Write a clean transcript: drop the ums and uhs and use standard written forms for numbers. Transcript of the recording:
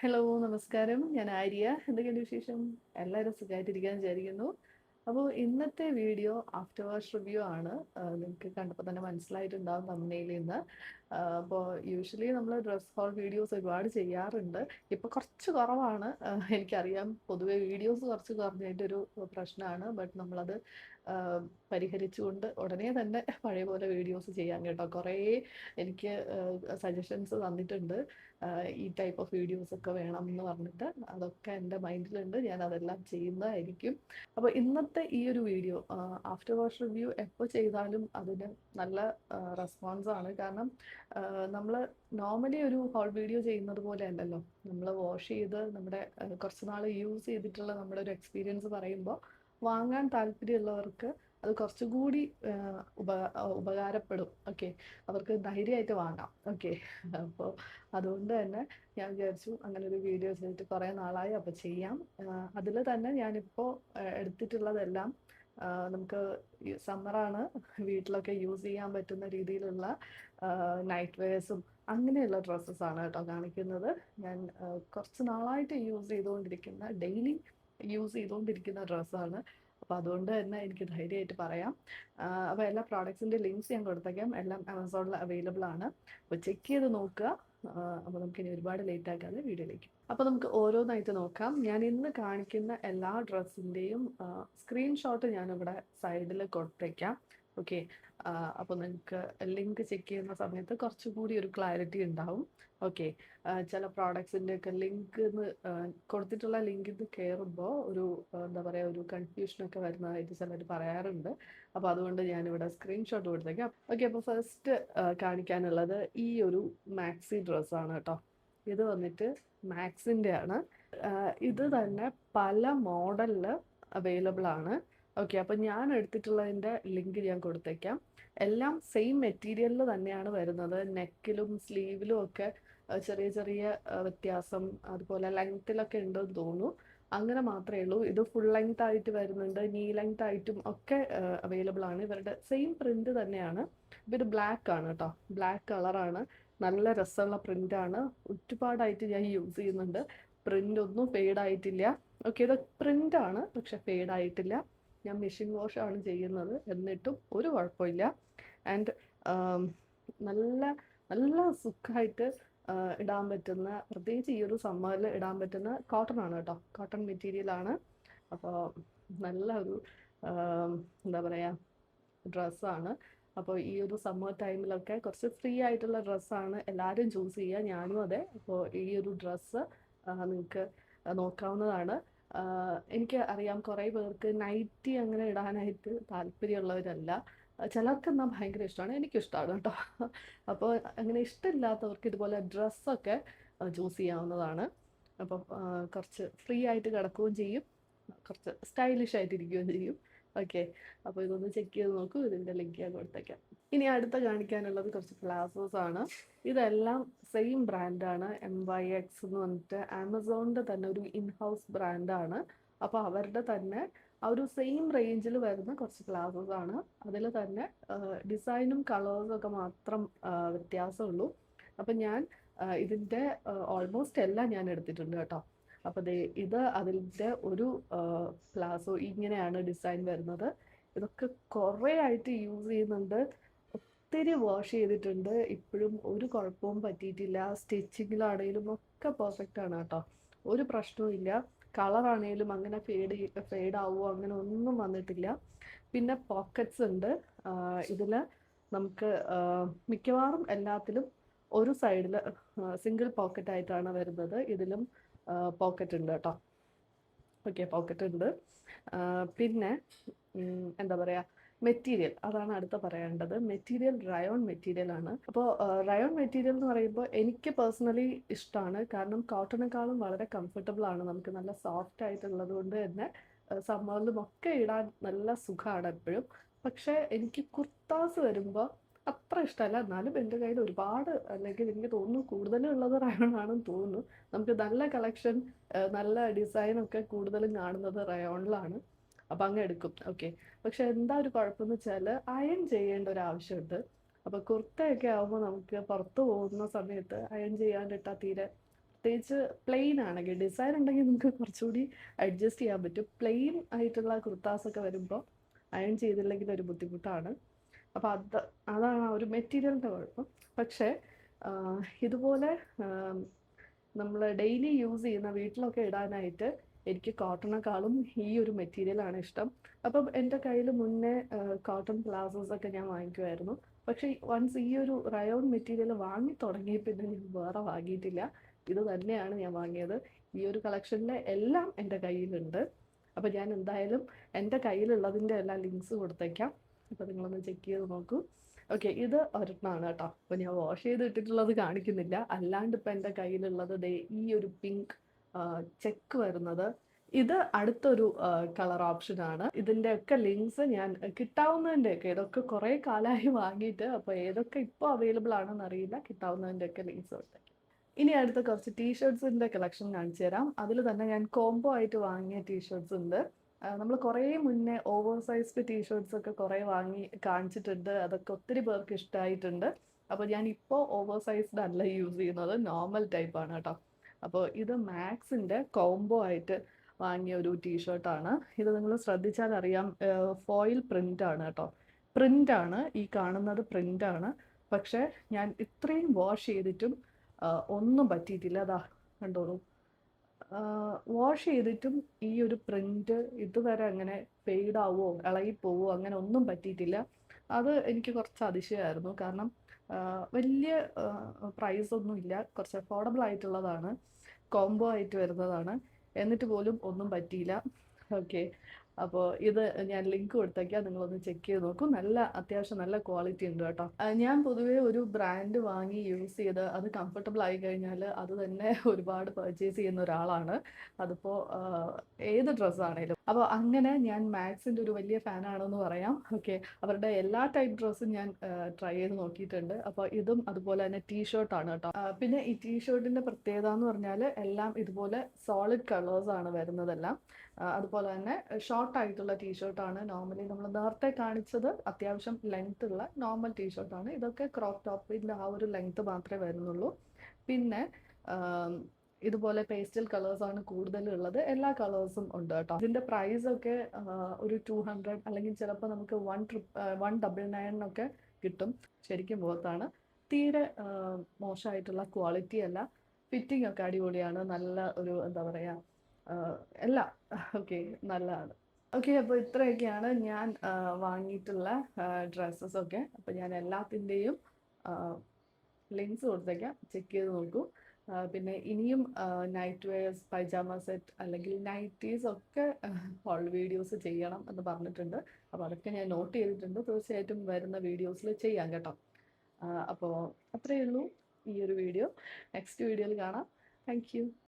Hello, നമസ്കാരം. ഞാൻ ആര്യ. എന്തൊക്കെയുണ്ട് വിശേഷം? എല്ലാവരും സുഖമായിട്ടിരിക്കാന്ന് വിചാരിക്കുന്നു. അപ്പോൾ ഇന്നത്തെ വീഡിയോ ആഫ്റ്റർ വാഷ് റിവ്യൂ ആണ്. നിങ്ങൾക്ക് കണ്ടപ്പോൾ തന്നെ മനസ്സിലായിട്ടുണ്ടാവും തമ്പ്നെയിലിൽ നിന്ന്. അപ്പോൾ യൂഷ്വലി നമ്മൾ ഡ്രസ് ഹോൾ വീഡിയോസ് ഒരുപാട് ചെയ്യാറുണ്ട്. ഇപ്പോൾ കുറച്ച് കുറവാണ്. എനിക്കറിയാം, പൊതുവെ വീഡിയോസ് കുറച്ച് കുറഞ്ഞതിൻ്റെ ഒരു പ്രശ്നമാണ്. ബട്ട് നമ്മളത് പരിഹരിച്ചുകൊണ്ട് ഉടനെ തന്നെ പഴയ പോലെ വീഡിയോസ് ചെയ്യാൻ കേട്ടോ. കുറേ എനിക്ക് സജഷൻസ് തന്നിട്ടുണ്ട്. ഈ ടൈപ്പ് ഓഫ് വീഡിയോസ് ഒക്കെ വേണം എന്ന് പറഞ്ഞിട്ട് അതൊക്കെ എൻ്റെ മൈൻഡിലുണ്ട്. ഞാൻ അതെല്ലാം ചെയ്യുന്നതായിരിക്കും. അപ്പോൾ ഇന്നത്തെ ഈ ഒരു വീഡിയോ ആഫ്റ്റർ വാഷ് റിവ്യൂ എപ്പോൾ ചെയ്താലും അതിന് നല്ല റെസ്പോൺസ് ആണ്. കാരണം നമ്മൾ നോർമലി ഒരു ഹോൾ വീഡിയോ ചെയ്യുന്നത് പോലെ അല്ലല്ലോ. നമ്മൾ വാഷ് ചെയ്ത് നമ്മുടെ കുറച്ച് നാൾ യൂസ് ചെയ്തിട്ടുള്ള നമ്മുടെ ഒരു എക്സ്പീരിയൻസ് പറയുമ്പോൾ വാങ്ങാൻ താല്പര്യമുള്ളവർക്ക് അത് കുറച്ചുകൂടി ഉപകാരപ്പെടും. ഓക്കെ, അവർക്ക് ധൈര്യമായിട്ട് വാങ്ങാം. ഓക്കെ, അപ്പോൾ അതുകൊണ്ട് തന്നെ ഞാൻ വിചാരിച്ചു അങ്ങനെ ഒരു വീഡിയോ ചെയ്തിട്ട് കുറേ നാളായി, അപ്പോൾ ചെയ്യാം. അതിൽ തന്നെ ഞാനിപ്പോൾ എടുത്തിട്ടുള്ളതെല്ലാം നമുക്ക് സമ്മറാണ്, വീട്ടിലൊക്കെ യൂസ് ചെയ്യാൻ പറ്റുന്ന രീതിയിലുള്ള നൈറ്റ് വെയേഴ്സും അങ്ങനെയുള്ള ഡ്രസ്സസാണ് കേട്ടോ കാണിക്കുന്നത്. ഞാൻ കുറച്ച് നാളായിട്ട് യൂസ് ചെയ്തുകൊണ്ടിരിക്കുന്ന, ഡെയിലി യൂസ് ചെയ്തുകൊണ്ടിരിക്കുന്ന ഡ്രസ്സാണ്. അപ്പോൾ അതുകൊണ്ട് തന്നെ എനിക്ക് ധൈര്യമായിട്ട് പറയാം. അപ്പോൾ എല്ലാ പ്രോഡക്ട്സിൻ്റെ ലിങ്ക്സ് ഞാൻ കൊടുത്തേക്കാം. എല്ലാം ആമസോണിൽ അവൈലബിൾ ആണ്. അപ്പോൾ ചെക്ക് ചെയ്ത് നോക്കുക. അപ്പോൾ നമുക്കിനി ഒരുപാട് ലേറ്റ് ആക്കാതെ വീഡിയോയിലേക്ക്. അപ്പോൾ നമുക്ക് ഓരോന്നായിട്ട് നോക്കാം. ഞാൻ ഇന്ന് കാണിക്കുന്ന എല്ലാ ഡ്രസ്സിൻ്റെയും സ്ക്രീൻഷോട്ട് ഞാനിവിടെ സൈഡിൽ കൊടുത്തേക്കാം. ഓക്കെ, അപ്പോൾ നിങ്ങൾക്ക് ലിങ്ക് ചെക്ക് ചെയ്യുന്ന സമയത്ത് കുറച്ചുകൂടി ഒരു ക്ലാരിറ്റി ഉണ്ടാവും. ഓക്കെ, ചില പ്രോഡക്ട്സിൻ്റെ ഒക്കെ ലിങ്ക് കൊടുത്തിട്ടുള്ള ലിങ്കിൽ നിന്ന് കയറുമ്പോൾ ഒരു എന്താ പറയുക, ഒരു കൺഫ്യൂഷനൊക്കെ വരുന്നതായിട്ട് ചിലർ പറയാറുണ്ട്. അപ്പോൾ അതുകൊണ്ട് ഞാനിവിടെ സ്ക്രീൻഷോട്ട് കൊടുത്തേക്കാം. ഓക്കെ, അപ്പോൾ ഫസ്റ്റ് കാണിക്കാനുള്ളത് ഈ ഒരു മാക്സി ഡ്രസ്സാണ് കേട്ടോ. ഇത് വന്നിട്ട് മാക്സിൻ്റെ ആണ്. ഇത് തന്നെ പല മോഡലിൽ അവൈലബിൾ ആണ്. ഓക്കെ, അപ്പോൾ ഞാൻ എടുത്തിട്ടുള്ളതിൻ്റെ ലിങ്ക് ഞാൻ കൊടുത്തേക്കാം. എല്ലാം സെയിം മെറ്റീരിയലിൽ തന്നെയാണ് വരുന്നത്. നെക്കിലും സ്ലീവിലും ഒക്കെ ചെറിയ ചെറിയ വ്യത്യാസം, അതുപോലെ ലെങ്ത്തിലൊക്കെ ഉണ്ടെന്ന് തോന്നുന്നു. അങ്ങനെ മാത്രമേ ഉള്ളൂ. ഇത് ഫുൾ ലെങ്ത് ആയിട്ട് വരുന്നുണ്ട്, നീ ലെങ്ത് ആയിട്ടും ഒക്കെ അവൈലബിൾ ആണ്. ഇവരുടെ സെയിം പ്രിന്റ് തന്നെയാണ്. ഇത് ബ്ലാക്ക് ആണ് കേട്ടോ, ബ്ലാക്ക് കളറാണ്. നല്ല രസമുള്ള പ്രിന്റാണ്. ഒരുപാടായിട്ട് ഞാൻ യൂസ് ചെയ്യുന്നുണ്ട്. പ്രിന്റ് ഒന്നും ഫെയ്ഡ് ആയിട്ടില്ല. ഓക്കെ, ഇത് പ്രിന്റ് ആണ്, പക്ഷെ ഫെയ്ഡ് ആയിട്ടില്ല. ഞാൻ മെഷീൻ വാഷ് ആണ് ചെയ്യുന്നത്, എന്നിട്ടും ഒരു കുഴപ്പമില്ല. ആൻഡ് നല്ല നല്ല സുഖമായിട്ട് ഇടാൻ പറ്റുന്ന, പ്രത്യേകിച്ച് ഈ ഒരു സമ്മറിൽ ഇടാൻ പറ്റുന്ന കോട്ടൺ ആണ് കേട്ടോ. കോട്ടൺ മെറ്റീരിയൽ ആണ്. അപ്പോൾ നല്ല ഒരു എന്താ പറയുക, ഡ്രസ്സാണ്. അപ്പോൾ ഈ ഒരു സമ്മർ ടൈമിലൊക്കെ കുറച്ച് ഫ്രീ ആയിട്ടുള്ള ഡ്രസ്സാണ് എല്ലാവരും ചൂസ് ചെയ്യുക, ഞാനും അതെ. അപ്പോൾ ഈ ഒരു ഡ്രസ്സ് നിങ്ങൾക്ക് നോക്കാവുന്നതാണ്. എനിക്ക് അറിയാം കുറേ പേർക്ക് നൈറ്റി അങ്ങനെ ഇടാനായിട്ട് താല്പര്യമുള്ളവരല്ല. ചിലർക്ക് എന്നാൽ ഭയങ്കര ഇഷ്ടമാണ്, എനിക്കിഷ്ടമാണ് കേട്ടോ. അപ്പോൾ അങ്ങനെ ഇഷ്ടമില്ലാത്തവർക്ക് ഇതുപോലെ ഡ്രസ്സൊക്കെ ചൂസ് ചെയ്യാവുന്നതാണ്. അപ്പം കുറച്ച് ഫ്രീ ആയിട്ട് കിടക്കുകയും ചെയ്യും, കുറച്ച് സ്റ്റൈലിഷ് ആയിട്ടിരിക്കുകയും ചെയ്യും. ഓക്കെ, അപ്പോൾ ഇതൊന്ന് ചെക്ക് ചെയ്ത് നോക്കൂ. ഇതിൻ്റെ ലിങ്ക് ഞാൻ കൊടുത്തേക്കാം. ഇനി അടുത്ത കാണിക്കാനുള്ളത് കുറച്ച് പ്ലാസോസ് ആണ്. ഇതെല്ലാം സെയിം ബ്രാൻഡാണ്, MYX എന്ന് പറഞ്ഞിട്ട് ആമസോണിൻ്റെ തന്നെ ഒരു ഇൻഹൗസ് ബ്രാൻഡാണ്. അപ്പോൾ അവരുടെ തന്നെ ആ ഒരു സെയിം റേഞ്ചിൽ വരുന്ന കുറച്ച് പ്ലാസോസ് ആണ്. അതിൽ തന്നെ ഡിസൈനും കളേഴ്സും ഒക്കെ മാത്രം വ്യത്യാസമുള്ളൂ. അപ്പം ഞാൻ ഇതിൻ്റെ ഓൾമോസ്റ്റ് എല്ലാം ഞാൻ എടുത്തിട്ടുണ്ട് കേട്ടോ. അപ്പോൾ ഇത് അതിൻ്റെ ഒരു പ്ലാസോ ഇങ്ങനെയാണ് ഡിസൈൻ വരുന്നത്. ഇതൊക്കെ കുറേ ആയിട്ട് യൂസ് ചെയ്യുന്നുണ്ട്, ഒത്തിരി വാഷ് ചെയ്തിട്ടുണ്ട്, ഇപ്പോഴും ഒരു കുഴപ്പവും പറ്റിയിട്ടില്ല. സ്റ്റിച്ചിങ്ങിലാണെങ്കിലും ഒക്കെ പെർഫെക്റ്റ് ആണ് കേട്ടോ, ഒരു പ്രശ്നവും ഇല്ല. കളറാണേലും അങ്ങനെ ഫെയ്ഡ് ആവുമോ അങ്ങനെ ഒന്നും വന്നിട്ടില്ല. പിന്നെ പോക്കറ്റ്സ് ഉണ്ട് ഇതിൽ. നമുക്ക് മിക്കവാറും എല്ലാത്തിലും ഒരു സൈഡിൽ സിംഗിൾ പോക്കറ്റ് ആയിട്ടാണ് വരുന്നത്. ഇതിലും പോക്കറ്റ് ഉണ്ട് കേട്ടോ. ഓക്കെ, പോക്കറ്റ് ഉണ്ട്. പിന്നെ എന്താ പറയുക, മെറ്റീരിയൽ, അതാണ് അടുത്ത പറയേണ്ടത്. മെറ്റീരിയൽ റയോൺ മെറ്റീരിയൽ ആണ്. അപ്പോൾ റയോൺ മെറ്റീരിയൽ എന്ന് പറയുമ്പോൾ എനിക്ക് പേഴ്സണലി ഇഷ്ടമാണ്. കാരണം കോട്ടണേക്കാളും വളരെ കംഫർട്ടബിൾ ആണ്. നമുക്ക് നല്ല സോഫ്റ്റ് ആയിട്ടുള്ളത് കൊണ്ട് തന്നെ സമ്മറിലും ഒക്കെ ഇടാൻ നല്ല സുഖമാണ് എപ്പോഴും. പക്ഷേ എനിക്ക് കുർത്താസ് വരുമ്പോൾ അത്ര ഇഷ്ടമല്ല. എന്നാലും എൻ്റെ കയ്യിൽ ഒരുപാട്, അല്ലെങ്കിൽ എനിക്ക് തോന്നുന്നു കൂടുതലും ഉള്ളത് റയോൺ ആണെന്ന് തോന്നുന്നു. നമുക്ക് നല്ല കളക്ഷൻ, നല്ല ഡിസൈനൊക്കെ കൂടുതലും കാണുന്നത് റയോണിലാണ്. അപ്പം അങ്ങ് എടുക്കും. ഓക്കെ, പക്ഷെ എന്താ ഒരു കുഴപ്പമെന്ന് വെച്ചാൽ അയൺ ചെയ്യേണ്ട ഒരു ആവശ്യമുണ്ട്. അപ്പോൾ കുർത്തയൊക്കെ ആകുമ്പോൾ നമുക്ക് പുറത്ത് പോകുന്ന സമയത്ത് അയൺ ചെയ്യാണ്ടിട്ടാൽ തീരെ പ്രത്യേകിച്ച് പ്ലെയിൻ ആണെങ്കിൽ, ഡിസൈൻ ഉണ്ടെങ്കിൽ നമുക്ക് കുറച്ചുകൂടി അഡ്ജസ്റ്റ് ചെയ്യാൻ പറ്റും. പ്ലെയിൻ ആയിട്ടുള്ള കുർത്താസൊക്കെ വരുമ്പോൾ അയൺ ചെയ്തില്ലെങ്കിൽ ഒരു ബുദ്ധിമുട്ടാണ്. അപ്പോൾ അതാണ് ആ ഒരു മെറ്റീരിയലിൻ്റെ കുഴപ്പം. പക്ഷേ ഇതുപോലെ നമ്മൾ ഡെയിലി യൂസ് ചെയ്യുന്ന വീട്ടിലൊക്കെ ഇടാനായിട്ട് എനിക്ക് കോട്ടണേക്കാളും ഈ ഒരു മെറ്റീരിയലാണ് ഇഷ്ടം. അപ്പം എൻ്റെ കയ്യിൽ മുന്നേ കോട്ടൺ പ്ലാസോസ് ഒക്കെ ഞാൻ വാങ്ങിക്കുമായിരുന്നു. പക്ഷേ വൺസ് ഈ ഒരു റയോൺ മെറ്റീരിയൽ വാങ്ങി തുടങ്ങി പിന്നെ ഞാൻ വേറെ വാങ്ങിയിട്ടില്ല. ഇത് തന്നെയാണ് ഞാൻ വാങ്ങിയത്. ഈ ഒരു കളക്ഷനിലെ എല്ലാം എൻ്റെ കയ്യിലുണ്ട്. അപ്പോൾ ഞാൻ എന്തായാലും എൻ്റെ കയ്യിലുള്ളതിൻ്റെ എല്ലാം ലിങ്ക്സ് കൊടുത്തേക്കാം. അപ്പോൾ നിങ്ങളൊന്ന് ചെക്ക് ചെയ്ത് നോക്കൂ. ഓക്കെ, ഇത് ഒരെണ്ണമാണ് കേട്ടോ. അപ്പോൾ ഞാൻ വാഷ് ചെയ്ത് ഇട്ടിട്ടുള്ളത് കാണിക്കുന്നില്ല. അല്ലാണ്ട് ഇപ്പം എൻ്റെ കയ്യിലുള്ളത് ദേ ഈ ഒരു പിങ്ക് ചെക്ക് വരുന്നത്. ഇത് അടുത്തൊരു കളർ ഓപ്ഷനാണ്. ഇതിൻ്റെയൊക്കെ ലിങ്ക്സ് ഞാൻ കിട്ടാവുന്നതിൻ്റെയൊക്കെ, ഇതൊക്കെ കുറേ കാലമായി വാങ്ങിയിട്ട്, അപ്പോൾ ഏതൊക്കെ ഇപ്പോൾ അവൈലബിൾ ആണെന്ന് അറിയില്ല. കിട്ടാവുന്നതിൻ്റെയൊക്കെ ലിങ്ക്സ് ഉണ്ട്. ഇനി അടുത്ത കുറച്ച് ടീഷർട്സിൻ്റെ കളക്ഷൻ കാണിച്ചു തരാം. അതിൽ തന്നെ ഞാൻ കോംബോ ആയിട്ട് വാങ്ങിയ ടീഷർട്സ് ഉണ്ട്. നമ്മൾ കുറേ മുന്നേ ഓവർ സൈസ്ഡ് ടീഷർട്സ് ഒക്കെ കുറേ വാങ്ങി കാണിച്ചിട്ടുണ്ട്. അതൊക്കെ ഒത്തിരി പേർക്ക് ഇഷ്ടമായിട്ടുണ്ട്. അപ്പോൾ ഞാൻ ഇപ്പോൾ ഓവർ സൈസ്ഡ് അല്ല യൂസ് ചെയ്യുന്നത്, നോർമൽ ടൈപ്പാണ് കേട്ടോ. അപ്പോൾ ഇത് മാക്സിൻ്റെ കോംബോ ആയിട്ട് വാങ്ങിയ ഒരു ടീഷർട്ടാണ്. ഇത് നിങ്ങൾ ശ്രദ്ധിച്ചാൽ അറിയാം, ഫോയിൽ പ്രിൻ്റാണ് കേട്ടോ. പ്രിൻ്റാണ് ഈ കാണുന്നത്, പ്രിൻ്റാണ്. പക്ഷേ ഞാൻ ഇത്രയും വാഷ് ചെയ്തിട്ടും ഒന്നും പറ്റിയിട്ടില്ല. അതാ കണ്ടോളൂ, വാഷ് ചെയ്തിട്ടും ഈ ഒരു പ്രിൻ്റ് ഇതുവരെ അങ്ങനെ ഫെയ്ഡാവോ ഇളകിപ്പോവോ അങ്ങനെ ഒന്നും പറ്റിയിട്ടില്ല. അത് എനിക്ക് കുറച്ച് അതിശയമായിരുന്നു. കാരണം വലിയ പ്രൈസൊന്നുമില്ല, കുറച്ച് അഫോർഡബിൾ ആയിട്ടുള്ളതാണ്, കോംബോ ആയിട്ട് വരുന്നതാണ്. എന്നിട്ട് പോലും ഒന്നും പറ്റിയില്ല. ഓക്കെ, അപ്പോൾ ഇത് ഞാൻ ലിങ്ക് കൊടുത്തേക്കാം, നിങ്ങളൊന്ന് ചെക്ക് ചെയ്ത് നോക്കൂ. അത്യാവശ്യം നല്ല ക്വാളിറ്റി ഉണ്ട് കേട്ടോ. ഞാൻ പൊതുവേ ഒരു ബ്രാൻഡ് വാങ്ങി യൂസ് ചെയ്ത് അത് കംഫർട്ടബിൾ ആയി കഴിഞ്ഞാൽ അത് തന്നെ ഒരുപാട് പർച്ചേസ് ചെയ്യുന്ന ഒരാളാണ്. അതിപ്പോൾ ഏത് ഡ്രസ്സാണേലും. അപ്പോൾ അങ്ങനെ ഞാൻ മാക്സിൻ്റെ ഒരു വലിയ ഫാനാണെന്ന് പറയാം. ഓക്കെ, അവരുടെ എല്ലാ ടൈപ്പ് ഡ്രസ്സും ഞാൻ ട്രൈ ചെയ്ത് നോക്കിയിട്ടുണ്ട്. അപ്പോൾ ഇതും അതുപോലെ തന്നെ ടീഷർട്ടാണ് കേട്ടോ. പിന്നെ ഈ ടീഷർട്ടിൻ്റെ പ്രത്യേകത എന്ന് പറഞ്ഞാൽ എല്ലാം ഇതുപോലെ സോളിഡ് കളേഴ്സാണ് വരുന്നതെല്ലാം. അതുപോലെ തന്നെ ഷോർട്ടായിട്ടുള്ള ടീഷർട്ടാണ്. നോർമലി നമ്മൾ നേരത്തെ കാണിച്ചത് അത്യാവശ്യം ലെങ്ത് ഉള്ള നോർമൽ ടീഷർട്ടാണ്. ഇതൊക്കെ ക്രോപ്പ് ടോപ്പിൻ്റെ ആ ഒരു ലെങ്ത് മാത്രമേ വരുന്നുള്ളൂ. പിന്നെ ഇതുപോലെ പേസ്റ്റൽ കളേഴ്സാണ് കൂടുതലുള്ളത്. എല്ലാ കളേഴ്സും ഉണ്ട് കേട്ടോ. ഇതിൻ്റെ പ്രൈസൊക്കെ ഒരു 200 അല്ലെങ്കിൽ ചിലപ്പോൾ നമുക്ക് 199 കിട്ടും. ശരിക്കും ബോത്താണ്. തീരെ മോശമായിട്ടുള്ള ക്വാളിറ്റി അല്ല. ഫിറ്റിംഗ് ഒക്കെ അടിപൊളിയാണ്. നല്ല ഒരു എന്താ പറയുക, എല്ലാം ഓക്കെ, നല്ലതാണ്. ഓക്കെ, അപ്പോൾ ഇത്രയൊക്കെയാണ് ഞാൻ വാങ്ങിയിട്ടുള്ള ഡ്രസ്സസൊക്കെ. അപ്പോൾ ഞാൻ എല്ലാത്തിൻ്റെയും ലിങ്ക്സ് കൊടുത്തേക്കാം, ചെക്ക് ചെയ്ത് നോക്കൂ. പിന്നെ ഇനിയും നൈറ്റ് വെയേഴ്സ്, പൈജാമ സെറ്റ് അല്ലെങ്കിൽ നൈറ്റീസ് ഒക്കെ ഹോൾ വീഡിയോസ് ചെയ്യണം എന്ന് പറഞ്ഞിട്ടുണ്ട്. അപ്പോൾ അതൊക്കെ ഞാൻ നോട്ട് ചെയ്തിട്ടുണ്ട്. തീർച്ചയായിട്ടും വരുന്ന വീഡിയോസിൽ ചെയ്യാം കേട്ടോ. അപ്പോൾ അത്രയേ ഉള്ളൂ ഈ ഒരു വീഡിയോ. നെക്സ്റ്റ് വീഡിയോയിൽ കാണാം. Thank you.